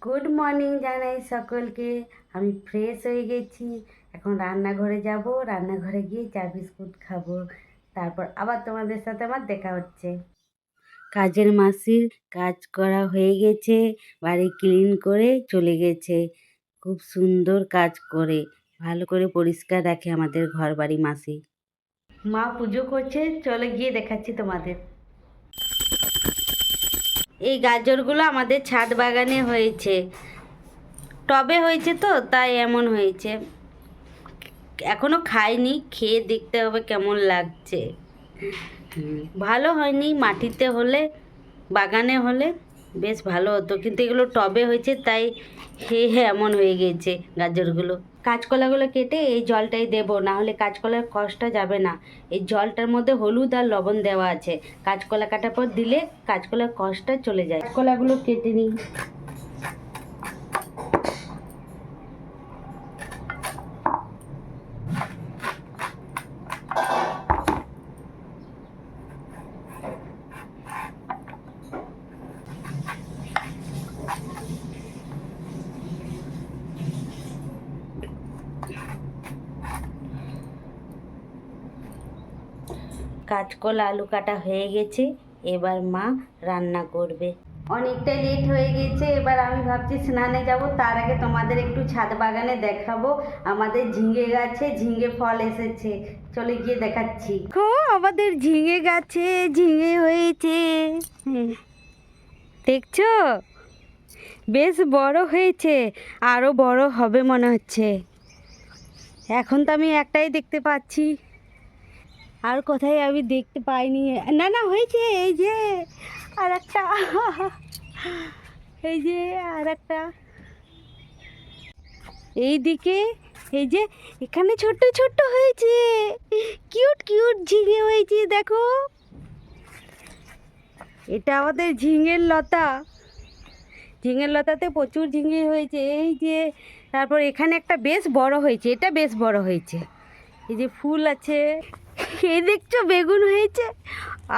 Good morning জানাই সকলকে। আমি ফ্রেশ হয়ে গেছি, এখন রান্নাঘরে যাব। রান্নাঘরে গিয়ে চা বিস্কুট খাবো, তারপর আবার তোমাদের সাথে আমার দেখা হচ্ছে। কাজের মাসির কাজ করা হয়ে গেছে, বাড়ি ক্লিন করে চলে গেছে। খুব সুন্দর কাজ করে, ভালো করে পরিষ্কার রাখে আমাদের ঘর বাড়ি মাসি। মা পুজো করছে, চলে গিয়ে দেখাচ্ছি তোমাদের। এই গাজরগুলো আমাদের ছাদ বাগানে হয়েছে, টবে হয়েছে তো তাই এমন হয়েছে। এখনো খাইনি, খেয়ে দেখতে হবে কেমন লাগছে। ভালো হয়নি, মাটিতে হলে বাগানে হলে বেশ ভালো হতো, কিন্তু এগুলো টবে হয়েছে তাই এমন হয়ে গেছে গাজরগুলো। কাঁচকলাগুলো কেটে এই জলটাই দেবো, না হলে কাঁচকলার কষটা যাবে না। এই জলটার মধ্যে হলুদ আর লবণ দেওয়া আছে, কাঁচকলা কাটার পর দিলে কাঁচকলার কষটা চলে যায়। কাঁচকলাগুলো কেটে নিই। কাঁচকলা আলু কাটা হয়ে গেছে, এবার মা রান্না করবে। অনেকটাই লেট হয়ে গেছে, এবার আমি ভাবছি স্নানে যাব। তার আগে তোমাদের একটু ছাদ বাগানে দেখাবো। আমাদের ঝিঙে গাছে ঝিঙে ফল এসেছে, চলে গিয়ে দেখাচ্ছি। আমাদের ঝিঙে গাছে ঝিঙে হয়েছে, দেখছো? বেশ বড় হয়েছে, আরো বড় হবে মনে হচ্ছে। এখন তো আমি একটাই দেখতে পাচ্ছি, আর কোথায় আমি দেখতে পাইনি। না না, হয়েছে, এই যে আর একটা, এই যে আর একটা, এই দিকে, এই যে এখানে ছোট্ট ছোট্ট হয়েছে, কিউট কিউট ঝিঙে হয়েছে, দেখো। এটা আমাদের ঝিঙের লতা, ঝিঙের লতাতে প্রচুর ঝিঙে হয়েছে। এই যে তারপর এখানে একটা বেশ বড় হয়েছে, এটা বেশ বড় হয়েছে। এই যে ফুল আছে, এই দেখছো বেগুন হয়েছে,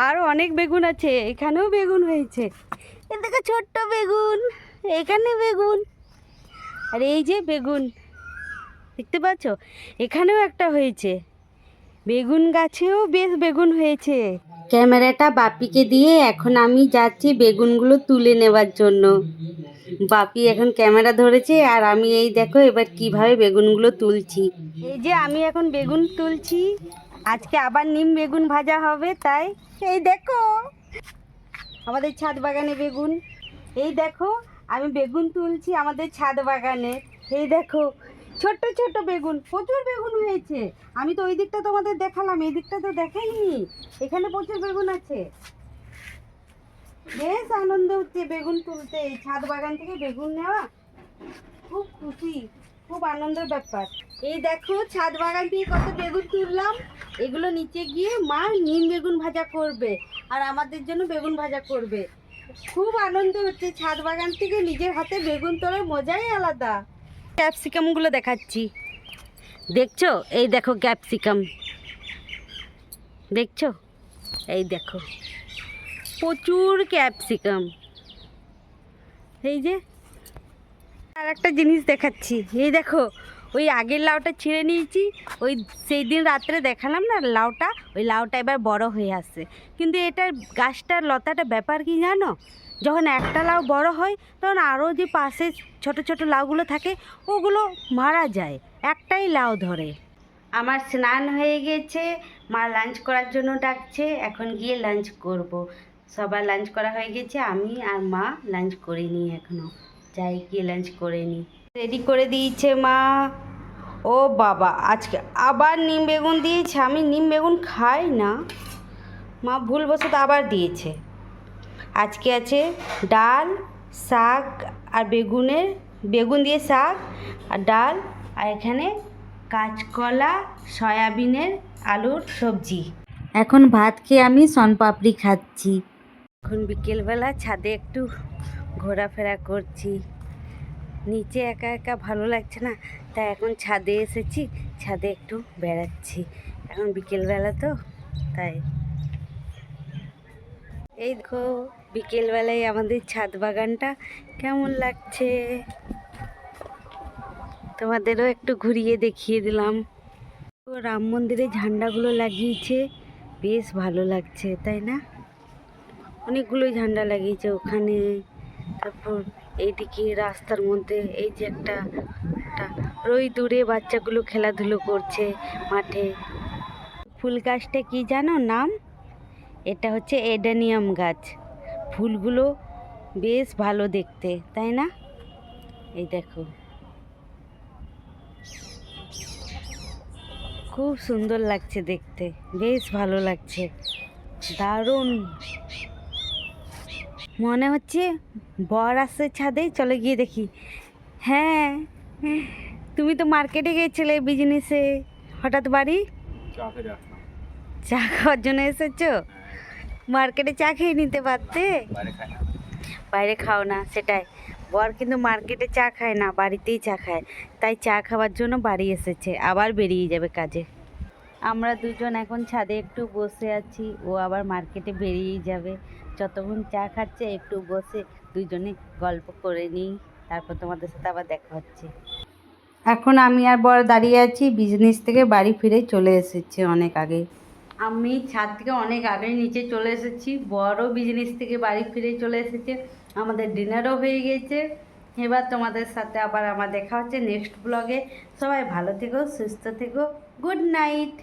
আর অনেক বেগুন আছে, এখানেও বেগুন হয়েছে। এ দেখো ছোট্ট বেগুন, এখানে বেগুন, আর এই যে বেগুন দেখতে পাচ্ছ, এখানেও একটা হয়েছে। বেগুন গাছেও বেশ বেগুন হয়েছে। ক্যামেরাটা বাপিকে দিয়ে এখন আমি যাচ্ছি বেগুনগুলো তুলে নেবার জন্য। বাপি এখন ক্যামেরা ধরেছে, আর আমি এই দেখো এবার কিভাবে বেগুনগুলো তুলছি। এই যে আমি এখন বেগুন তুলছি, আজকে আবার নিম বেগুন ভাজা হবে তাই। এই দেখো আমাদের ছাদ বাগানে বেগুন, এই দেখো আমি বেগুন তুলছি আমাদের ছাদ বাগানে। এই দেখো ছোট্ট ছোট্ট বেগুন, প্রচুর বেগুন হয়েছে। আমি তো ওই দিকটা তোমাদের দেখালাম, এই দিকটা তো দেখাইনি। এখানে প্রচুর বেগুন আছে, বেশ আনন্দ হচ্ছে বেগুন তুলতে। এই ছাদ বাগান থেকে বেগুন নেওয়া খুব খুশি, খুব আনন্দের ব্যাপার। এই দেখো ছাদ বাগান থেকে কত বেগুন তুললাম, এগুলো নিচে গিয়ে মা নিম বেগুন ভাজা করবে, আর আমাদের জন্য বেগুন ভাজা করবে। খুব আনন্দ হচ্ছে, ছাদ বাগান থেকে নিজের হাতে বেগুন তোলার মজাই আলাদা। ক্যাপসিকামগুলো দেখাচ্ছি, দেখছো? এই দেখো ক্যাপসিকাম, দেখছো? এই দেখো প্রচুর ক্যাপসিকাম। এই যে আর একটা জিনিস দেখাচ্ছি, এই দেখো ওই আগের লাউটা ছিঁড়ে নিয়েছি, ওই সেই দিন রাত্রে দেখালাম না লাউটা, ওই লাউটা এবার বড় হয়ে আসছে। কিন্তু এটার গাছটার লতাটা ব্যাপার কি জানো, যখন একটা লাউ বড় হয় তখন আরও যে পাশে ছোট ছোট লাউগুলো থাকে ওগুলো মারা যায়, একটাই লাউ ধরে। আমার স্নান হয়ে গেছে, মা লাঞ্চ করার জন্য ডাকছে, এখন গিয়ে লাঞ্চ করব। সবার লাঞ্চ করা হয়ে গেছে, আমি আর মা লাঞ্চ করিনি এখনও, যাই গিয়ে লাঞ্চ করে নিই। রেডি করে দিয়েছে মা। ও বাবা, আজকে আবার নিম বেগুন দিয়েছে, আমি নিম বেগুন খাই না, মা ভুলবশত আবার দিয়েছে। আজকে আছে ডাল, শাক আর বেগুন দিয়ে শাক আর ডাল, আর এখানে কাঁচকলা সয়াবিনের আলুর সবজি। এখন ভাত খেয়ে আমি শনপাপড়ি খাচ্ছি। এখন বিকেলবেলা ছাদে একটু ঘোরাফেরা করছি, নিচে একা একা ভালো লাগছে না, তাই এখন ছাদে এসেছি, ছাদে একটু বেড়াচ্ছি। এখন বিকেলবেলা তো তাই। এই দেখো বিকেলবেলায় আমাদের ছাদ বাগানটা কেমন লাগছে, তোমাদেরও একটু ঘুরিয়ে দেখিয়ে দিলাম। তো রাম মন্দিরে ঝান্ডাগুলো লাগিয়েছে, বেশ ভালো লাগছে তাই না? অনেকগুলো ঝান্ডা লাগিয়েছে ওখানে। তারপর এইদিকে রাস্তার মধ্যে এই যে একটা ওই দূরে বাচ্চাগুলো খেলাধুলো করছে মাঠে। ফুল গাছটা কি জানো নাম? এটা হচ্ছে এডেনিয়াম গাছ। ফুলগুলো বেশ ভালো দেখতে তাই না? এই দেখো খুব সুন্দর লাগছে দেখতে, বেশ ভালো লাগছে, দারুণ। মনে হচ্ছে বর আসছে ছাদে, চলে গিয়ে দেখি। হ্যাঁ, তুমি তো মার্কেটে গিয়েছিলে বিজনেসে, হঠাৎ বাড়ি? চা খাওয়ার জন্য এসেছো? মার্কেটে চা খেয়ে নিতে পারতে। বাইরে খাও না, সেটাই। বর কিন্তু মার্কেটে চা খায় না, বাড়িতেই চা খায়, তাই চা খাওয়ার জন্য বাড়ি এসেছে, আবার বেরিয়ে যাবে কাজে। আমরা দুজন এখন ছাদে একটু বসে আছি, ও আবার মার্কেটে বেরিয়ে যাবে। যতক্ষণ চা খাচ্ছে একটু বসে দুজনে গল্প করে নিই, তারপর তোমাদের সাথে আবার দেখা হচ্ছে। এখন আমি আর বর দাঁড়িয়ে আছি, বিজনেস থেকে বাড়ি ফিরে চলে এসেছি অনেক আগে। আমি ছাদ থেকে অনেক আগে নিচে চলে এসেছি, বড়ও বিজনেস থেকে বাড়ি ফিরে চলে এসেছে, আমাদের ডিনারও হয়ে গেছে। এবার তোমাদের সাথে আবার আমার দেখা হচ্ছে নেক্সট ব্লগে। সবাই ভালো থেকো, সুস্থ থেকো, গুড নাইট।